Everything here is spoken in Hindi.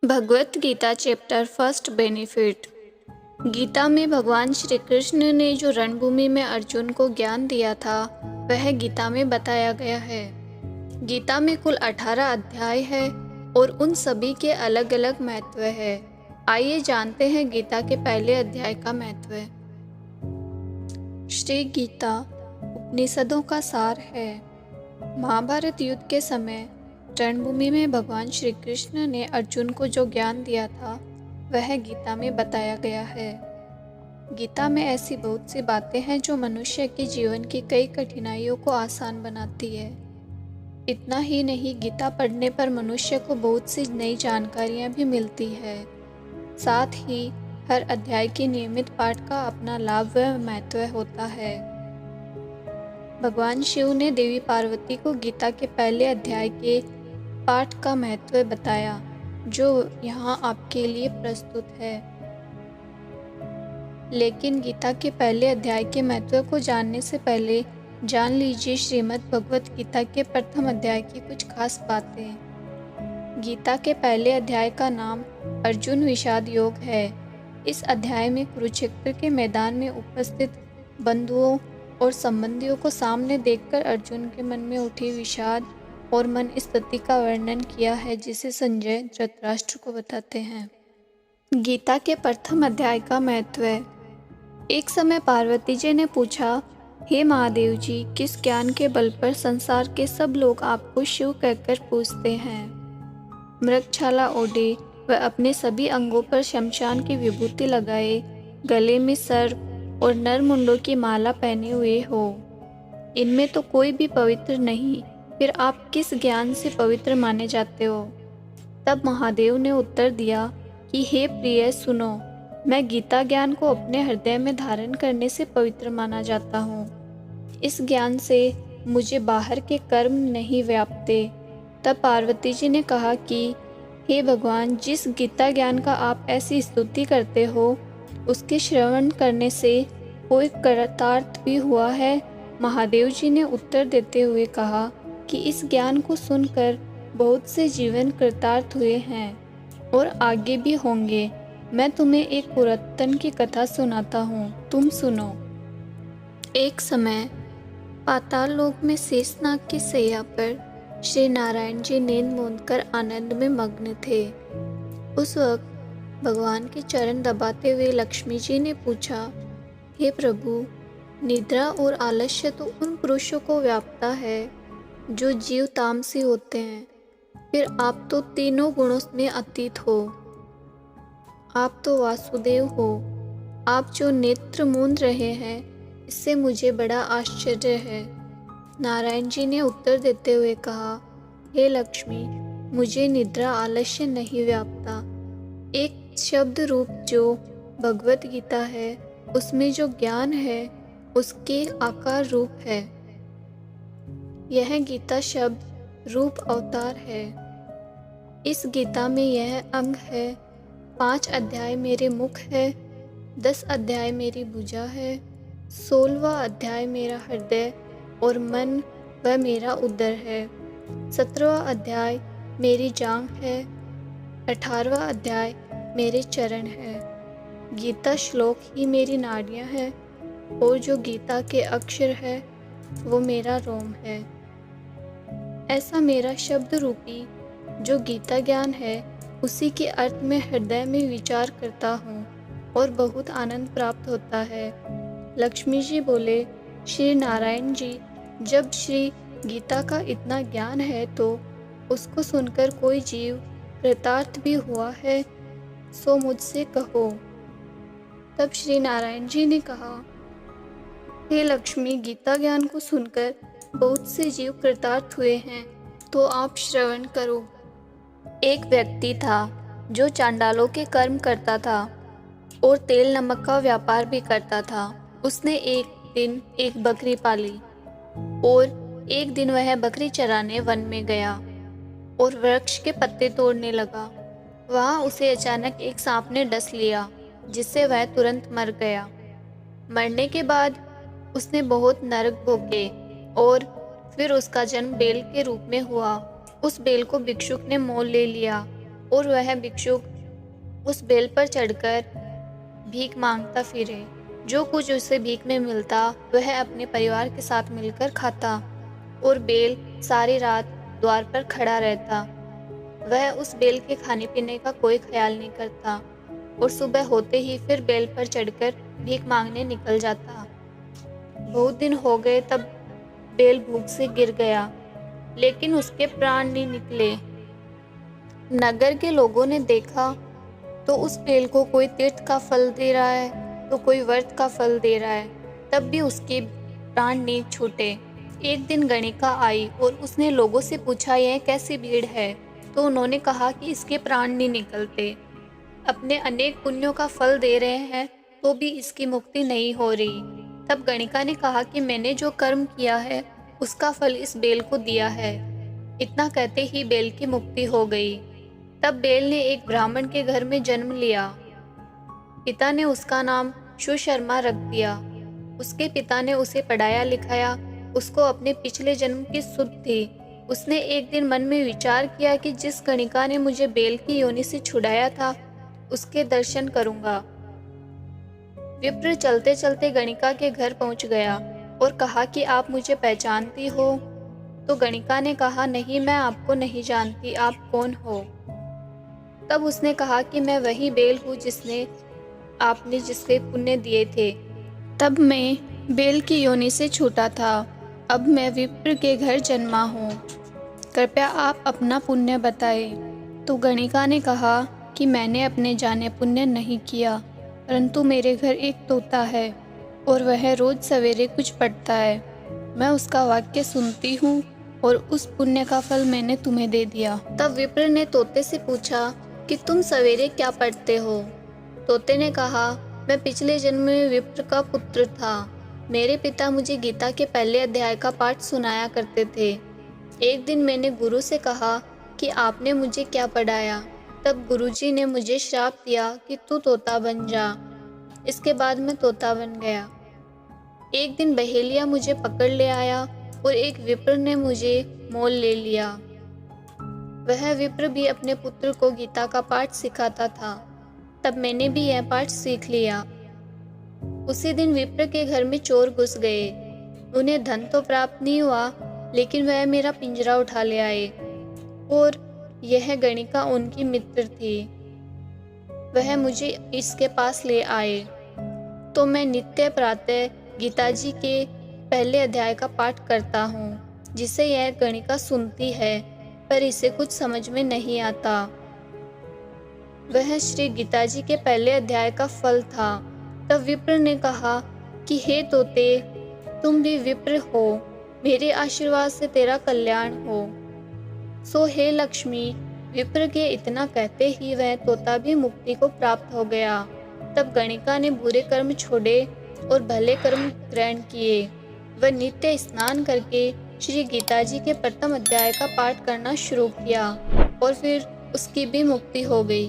भगवत Gita chapter first benefit. Gita में भगवान श्री कृष्ण ने जो रणभूमि में अर्जुन को ज्ञान दिया था वह गीता में बताया गया है। गीता में कुल 18 अध्याय है और उन सभी के अलग अलग महत्व है। आइए जानते हैं गीता के पहले अध्याय का महत्व। श्री गीता उपनिषदों का सार है। महाभारत युद्ध के समय रणभूमि में भगवान श्री कृष्ण ने अर्जुन को जो ज्ञान दिया था वह गीता में बताया गया है। गीता में ऐसी बहुत सी बातें हैं जो मनुष्य के जीवन की कई कठिनाइयों को आसान बनाती है। इतना ही नहीं, गीता पढ़ने पर मनुष्य को बहुत सी नई जानकारियां भी मिलती है। साथ ही हर अध्याय के नियमित पाठ का अपना लाभ व महत्व होता है। भगवान शिव ने देवी पार्वती को गीता के पहले अध्याय के पाठ का महत्व बताया, जो यहाँ आपके लिए प्रस्तुत है। लेकिन गीता के पहले अध्याय के महत्व को जानने से पहले जान लीजिए श्रीमद् भगवत गीता के प्रथम अध्याय की कुछ खास बातें। गीता के पहले अध्याय का नाम अर्जुन विषाद योग है। इस अध्याय में कुरुक्षेत्र के मैदान में उपस्थित बंधुओं और संबंधियों को सामने देखकर अर्जुन के मन में उठी विषाद और मन स्थिति का वर्णन किया है, जिसे संजय धृतराष्ट्र को बताते हैं। गीता के प्रथम अध्याय का महत्व है। एक समय पार्वती जी ने पूछा, हे महादेव जी, किस ज्ञान के बल पर संसार के सब लोग आपको शिव कहकर पूजते हैं? मृगछाला ओढ़े व अपने सभी अंगों पर शमशान की विभूति लगाए, गले में सर्प और नरमुंडों की माला पहने हुए हो, इनमें तो कोई भी पवित्र नहीं, फिर आप किस ज्ञान से पवित्र माने जाते हो? तब महादेव ने उत्तर दिया कि हे प्रिय, सुनो, मैं गीता ज्ञान को अपने हृदय में धारण करने से पवित्र माना जाता हूँ। इस ज्ञान से मुझे बाहर के कर्म नहीं व्यापते। तब पार्वती जी ने कहा कि हे भगवान, जिस गीता ज्ञान का आप ऐसी स्तुति करते हो, उसके श्रवण करने से कोई कृतार्थ भी हुआ है? महादेव जी ने उत्तर देते हुए कहा कि इस ज्ञान को सुनकर बहुत से जीवन कृतार्थ हुए हैं और आगे भी होंगे। मैं तुम्हें एक पुरातन की कथा सुनाता हूँ, तुम सुनो। एक समय पाताल लोक में शेषनाग की सैया पर श्री नारायण जी नींद मूंदकर आनंद में मग्न थे। उस वक्त भगवान के चरण दबाते हुए लक्ष्मी जी ने पूछा, हे प्रभु, निद्रा और आलस्य तो उन पुरुषों को व्यापता है जो जीव तामसी होते हैं, फिर आप तो तीनों गुणों में अतीत हो। आप तो वासुदेव हो। आप जो नेत्र मूंद रहे हैं, इससे मुझे बड़ा आश्चर्य है। नारायण जी ने उत्तर देते हुए कहा, हे लक्ष्मी, मुझे निद्रा आलस्य नहीं व्यापता। एक शब्द रूप जो भगवत गीता है, उसमें जो ज्ञान है उसके आकार रूप है। यह गीता शब्द रूप अवतार है। इस गीता में यह अंग है। 5 अध्याय मेरे मुख है, 10 अध्याय मेरी भुजा है, 16वां अध्याय मेरा हृदय और मन व मेरा उदर है, 17वां अध्याय मेरी जांघ है, 18वां अध्याय मेरे चरण है। गीता श्लोक ही मेरी नाड़ियाँ है और जो गीता के अक्षर है वो मेरा रोम है। ऐसा मेरा शब्द रूपी जो गीता ज्ञान है, उसी के अर्थ में हृदय में विचार करता हूँ और बहुत आनंद प्राप्त होता है। लक्ष्मी जी बोले, श्री नारायण जी, जब श्री गीता का इतना ज्ञान है तो उसको सुनकर कोई जीव कृतार्थ भी हुआ है, सो मुझसे कहो। तब श्री नारायण जी ने कहा, हे लक्ष्मी, गीता ज्ञान को सुनकर बहुत से जीव कृतार्थ हुए हैं, तो आप श्रवण करो। एक व्यक्ति था जो चांडालों के कर्म करता था और तेल नमक का व्यापार भी करता था। उसने एक दिन एक बकरी पाली और एक दिन वह बकरी चराने वन में गया और वृक्ष के पत्ते तोड़ने लगा। वहाँ उसे अचानक एक सांप ने डस लिया, जिससे वह तुरंत मर गया। मरने के बाद उसने बहुत नरक भोगे और फिर उसका जन्म बेल के रूप में हुआ। उस बेल को भिक्षुक ने मोल ले लिया और वह भिक्षुक उस बेल पर चढ़कर भीख मांगता फिरे। जो कुछ उसे भीख में मिलता वह अपने परिवार के साथ मिलकर खाता और बेल सारी रात द्वार पर खड़ा रहता। वह उस बेल के खाने पीने का कोई ख्याल नहीं करता और सुबह होते ही फिर बेल पर चढ़कर भीख मांगने निकल जाता। बहुत दिन हो गए तब बेल भूख से गिर गया, लेकिन उसके प्राण नहीं निकले। नगर के लोगों ने देखा तो उस बेल को कोई तीर्थ का फल दे रहा है तो कोई व्रत का फल दे रहा है, तब भी उसके प्राण नहीं छूटे। एक दिन गणिका आई और उसने लोगों से पूछा, यह कैसी भीड़ है? तो उन्होंने कहा कि इसके प्राण नहीं निकलते, अपने अनेक पुण्यों का फल दे रहे हैं तो भी इसकी मुक्ति नहीं हो रही। तब गणिका ने कहा कि मैंने जो कर्म किया है उसका फल इस बेल को दिया है। इतना कहते ही बेल की मुक्ति हो गई। तब बेल ने एक ब्राह्मण के घर में जन्म लिया। पिता ने उसका नाम सुशर्मा रख दिया। उसके पिता ने उसे पढ़ाया लिखाया। उसको अपने पिछले जन्म की सुध थी। उसने एक दिन मन में विचार किया कि जिस गणिका ने मुझे बेल की योनि से छुड़ाया था उसके दर्शन करूंगा। विप्र चलते चलते गणिका के घर पहुंच गया और कहा कि आप मुझे पहचानती हो? तो गणिका ने कहा, नहीं, मैं आपको नहीं जानती, आप कौन हो? तब उसने कहा कि मैं वही बेल हूँ आपने जिसके पुण्य दिए थे। तब मैं बेल की योनि से छूटा था। अब मैं विप्र के घर जन्मा हूँ। कृपया आप अपना पुण्य बताएं। तो गणिका ने कहा कि मैंने अपने जाने पुण्य नहीं किया, परंतु मेरे घर एक तोता है और वह रोज सवेरे कुछ पढ़ता है। मैं उसका वाक्य सुनती हूँ और उस पुण्य का फल मैंने तुम्हें दे दिया। तब विप्र ने तोते से पूछा कि तुम सवेरे क्या पढ़ते हो? तोते ने कहा, मैं पिछले जन्म में विप्र का पुत्र था। मेरे पिता मुझे गीता के पहले अध्याय का पाठ सुनाया करते थे। एक दिन मैंने गुरु से कहा कि आपने मुझे क्या पढ़ाया? तब गुरुजी ने मुझे श्राप दिया कि तू तोता बन जा। इसके बाद मैं तोता बन गया। एक दिन बहेलिया मुझे पकड़ ले आया और एक विप्र ने मुझे मोल ले लिया। वह विप्र भी अपने पुत्र को गीता का पाठ सिखाता था। तब मैंने भी यह पाठ सीख लिया। उसी दिन विप्र के घर में चोर घुस गए। उन्हें धन तो प्राप्त नहीं हुआ, लेकिन वह मेरा पिंजरा उठा ले आए और यह गणिका उनकी मित्र थी। वह मुझे इसके पास ले आए तो मैं नित्य प्रातः गीता जी के पहले अध्याय का पाठ करता हूँ, जिसे यह गणिका सुनती है, पर इसे कुछ समझ में नहीं आता। वह श्री गीता जी के पहले अध्याय का फल था। तब विप्र ने कहा कि हे तोते, तुम भी विप्र हो, मेरे आशीर्वाद से तेरा कल्याण हो। सो हे लक्ष्मी। विप्र के इतना कहते ही वह तोता भी मुक्ति को प्राप्त हो गया। तब गणिका ने बुरे कर्म छोड़े और भले कर्म ग्रहण किए। वह नित्य स्नान करके श्री गीता जी के प्रथम अध्याय का पाठ करना शुरू किया और फिर उसकी भी मुक्ति हो गई।